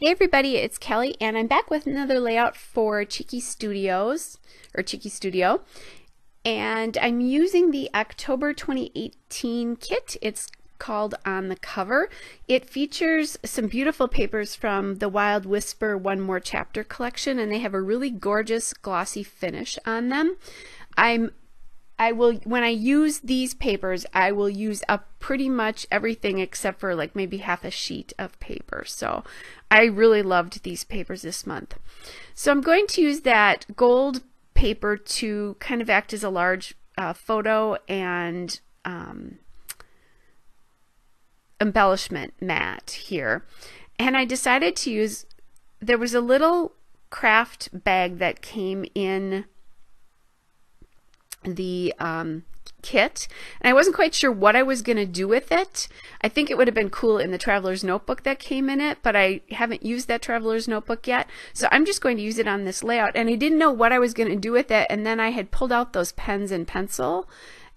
Hey everybody, it's Kelly and I'm back with another layout for Cheeky Studios or Cheeky Studio, and I'm using the October 2018 kit. It's called On the Cover. It features some beautiful papers from the Wild Whisper One More Chapter collection, and they have a really gorgeous glossy finish on them. When I use these papers, I will use up pretty much everything except for like maybe half a sheet of paper. So I really loved these papers this month. So I'm going to use that gold paper to kind of act as a large photo and embellishment mat here. And I decided to use, there was a little craft bag that came in the kit, and I wasn't quite sure what I was going to do with it. I think it would have been cool in the traveler's notebook that came in it, but I haven't used that traveler's notebook yet, so I'm just going to use it on this layout. And I didn't know what I was going to do with it, and then I had pulled out those pens and pencil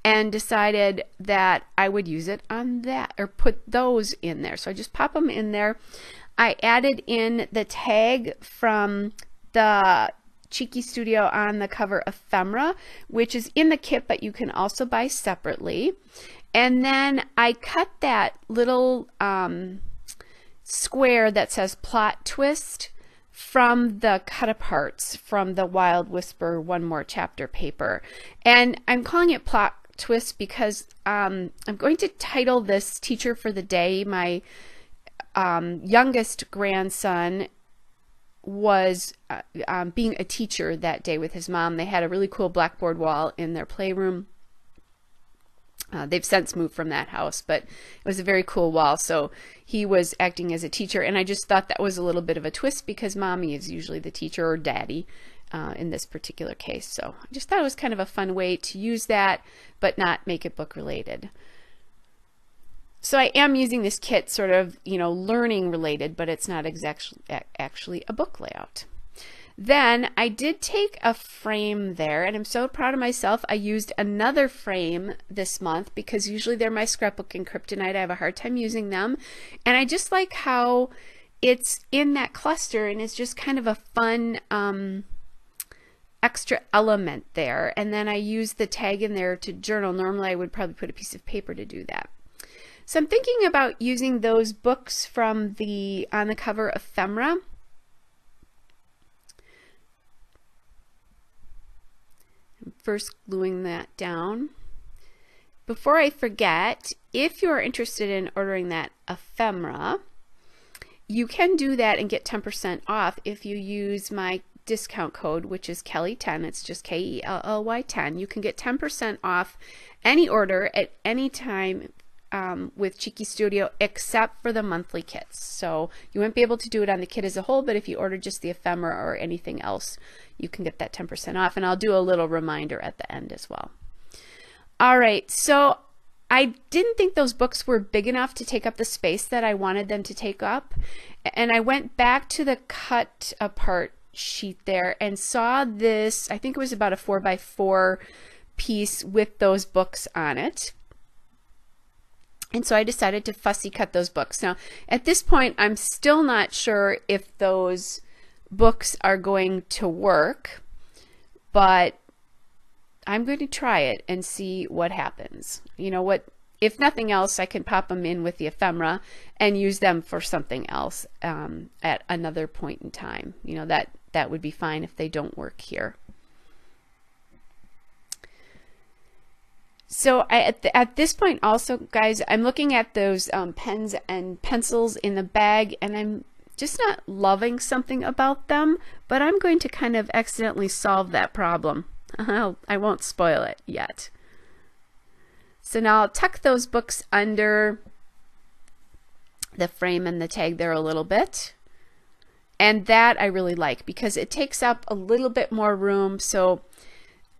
and decided that I would use it on that, or put those in there. So I just pop them in there. I added in the tag from the Cheeky Studio On the Cover Ephemera, which is in the kit, but you can also buy separately. And then I cut that little square that says plot twist from the cut aparts from the Wild Whisper One More Chapter paper. And I'm calling it plot twist because I'm going to title this Teacher for the Day. My youngest grandson was being a teacher that day with his mom. They had a really cool blackboard wall in their playroom. They've since moved from that house, but it was a very cool wall. So he was acting as a teacher, and I just thought that was a little bit of a twist because mommy is usually the teacher, or daddy in this particular case. So I just thought it was kind of a fun way to use that, but not make it book related. So I am using this kit sort of, learning related, but it's not actually a book layout. Then I did take a frame there, and I'm so proud of myself. I used another frame this month because usually they're my scrapbook and kryptonite. I have a hard time using them. And I just like how it's in that cluster, and it's just kind of a fun extra element there. And then I used the tag in there to journal. Normally I would probably put a piece of paper to do that. So I'm thinking about using those books from the On the Cover Ephemera. I'm first gluing that down. Before I forget, if you're interested in ordering that ephemera, you can do that and get 10% off if you use my discount code, which is Kelly10. It's just Kelly 10. You can get 10% off any order at any time with Cheeky Studio, except for the monthly kits. So you won't be able to do it on the kit as a whole, but if you order just the ephemera or anything else, you can get that 10% off. And I'll do a little reminder at the end as well. All right, so I didn't think those books were big enough to take up the space that I wanted them to take up. And I went back to the cut apart sheet there and saw this, I think it was about a 4x4 piece with those books on it. And so I decided to fussy cut those books. Now, at this point, I'm still not sure if those books are going to work, but I'm going to try it and see what happens. If nothing else, I can pop them in with the ephemera and use them for something else at another point in time. That would be fine if they don't work here. So at this point also, guys, I'm looking at those pens and pencils in the bag, and I'm just not loving something about them, but I'm going to kind of accidentally solve that problem. I won't spoil it yet. So now I'll tuck those books under the frame and the tag there a little bit. And that I really like because it takes up a little bit more room. So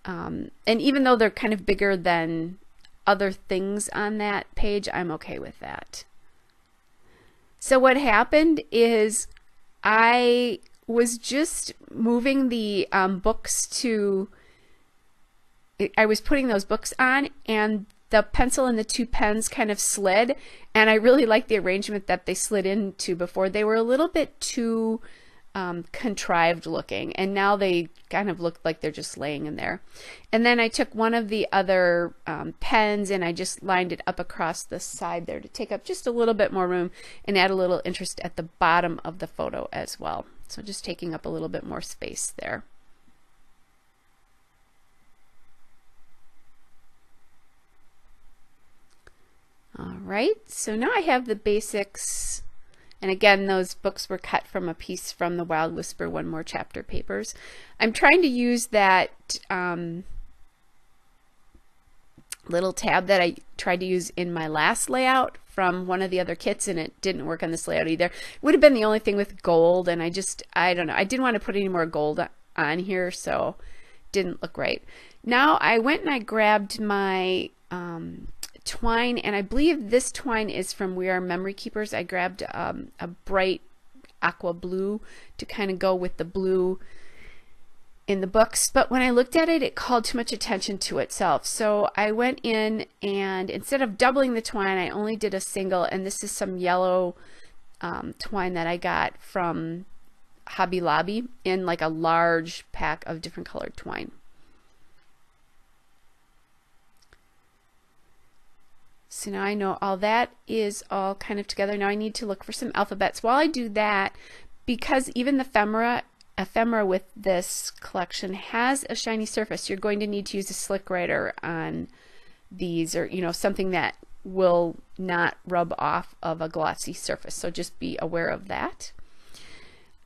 and even though they're kind of bigger than other things on that page, I'm okay with that. So what happened is I was just moving the books to, I was putting those books on, and the pencil and the two pens kind of slid, and I really like the arrangement that they slid into before. They were a little bit too contrived looking, and now they kind of look like they're just laying in there. And then I took one of the other pens and I just lined it up across the side there to take up just a little bit more room and add a little interest at the bottom of the photo as well. So just taking up a little bit more space there. All right, so now I have the basics. And again, those books were cut from a piece from the Wild Whisper One More Chapter papers. I'm trying to use that little tab that I tried to use in my last layout from one of the other kits, and it didn't work on this layout either. It would have been the only thing with gold, and I don't know. I didn't want to put any more gold on here, so it didn't look right. Now I went and I grabbed my twine, and I believe this twine is from We Are Memory Keepers. I grabbed a bright aqua blue to kind of go with the blue in the books, but when I looked at it, it called too much attention to itself. So I went in, and instead of doubling the twine, I only did a single, and this is some yellow twine that I got from Hobby Lobby in like a large pack of different colored twine. So now I know all that is all kind of together. Now I need to look for some alphabets. While I do that, because even the ephemera with this collection has a shiny surface, you're going to need to use a slick writer on these, or something that will not rub off of a glossy surface. So just be aware of that.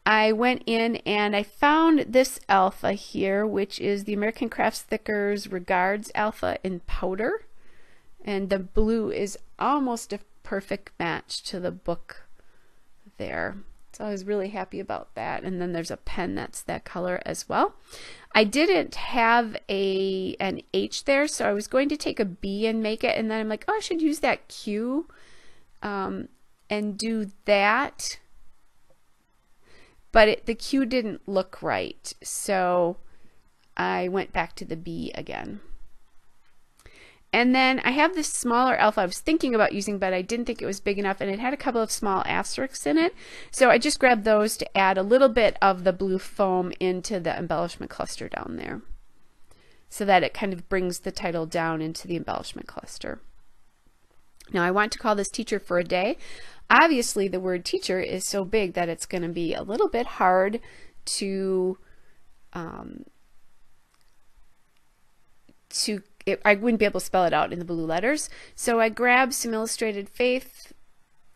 I went in and I found this alpha here, which is the American Crafts Thickers Regards Alpha in powder. And the blue is almost a perfect match to the book there. So I was really happy about that. And then there's a pen that's that color as well. I didn't have an H there, so I was going to take a B and make it. And then I'm like, oh, I should use that Q and do that. But the Q didn't look right. So I went back to the B again. And then I have this smaller alpha I was thinking about using, but I didn't think it was big enough, and it had a couple of small asterisks in it. So I just grabbed those to add a little bit of the blue foam into the embellishment cluster down there, so that it kind of brings the title down into the embellishment cluster. Now I want to call this Teacher for a Day. Obviously the word teacher is so big that it's going to be a little bit hard to I wouldn't be able to spell it out in the blue letters. So I grabbed some Illustrated Faith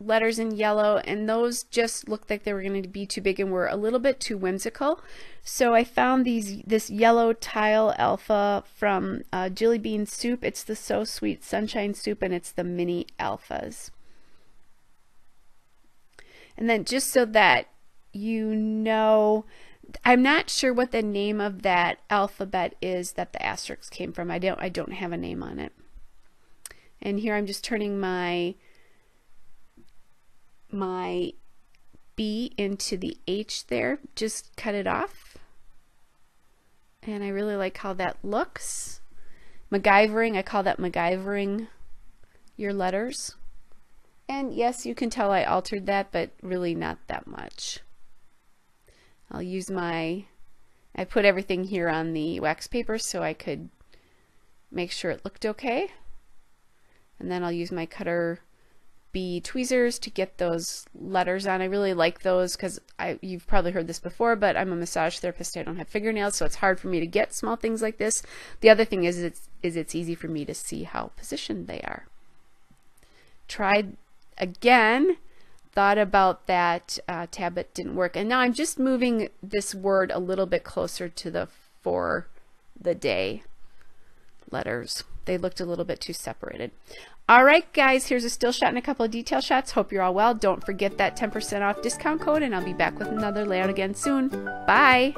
letters in yellow, and those just looked like they were going to be too big and were a little bit too whimsical. So I found this yellow tile alpha from Jilly Bean Soup. It's the So Sweet Sunshine Soup, and it's the mini alphas. And then just so that you know, I'm not sure what the name of that alphabet is that the asterisk came from. I don't have a name on it. And here I'm just turning my B into the H there. Just cut it off. And I really like how that looks. MacGyvering, I call that MacGyvering your letters. And yes, you can tell I altered that, but really not that much. I'll use I put everything here on the wax paper so I could make sure it looked okay. And then I'll use my cutter B tweezers to get those letters on. I really like those because you've probably heard this before, but I'm a massage therapist. I don't have fingernails, so it's hard for me to get small things like this. The other thing is it's easy for me to see how positioned they are. Tried again. Thought about that tab, but didn't work. And now I'm just moving this word a little bit closer to the For the Day letters. They looked a little bit too separated. All right, guys, here's a still shot and a couple of detail shots. Hope you're all well. Don't forget that 10% off discount code, and I'll be back with another layout again soon. Bye.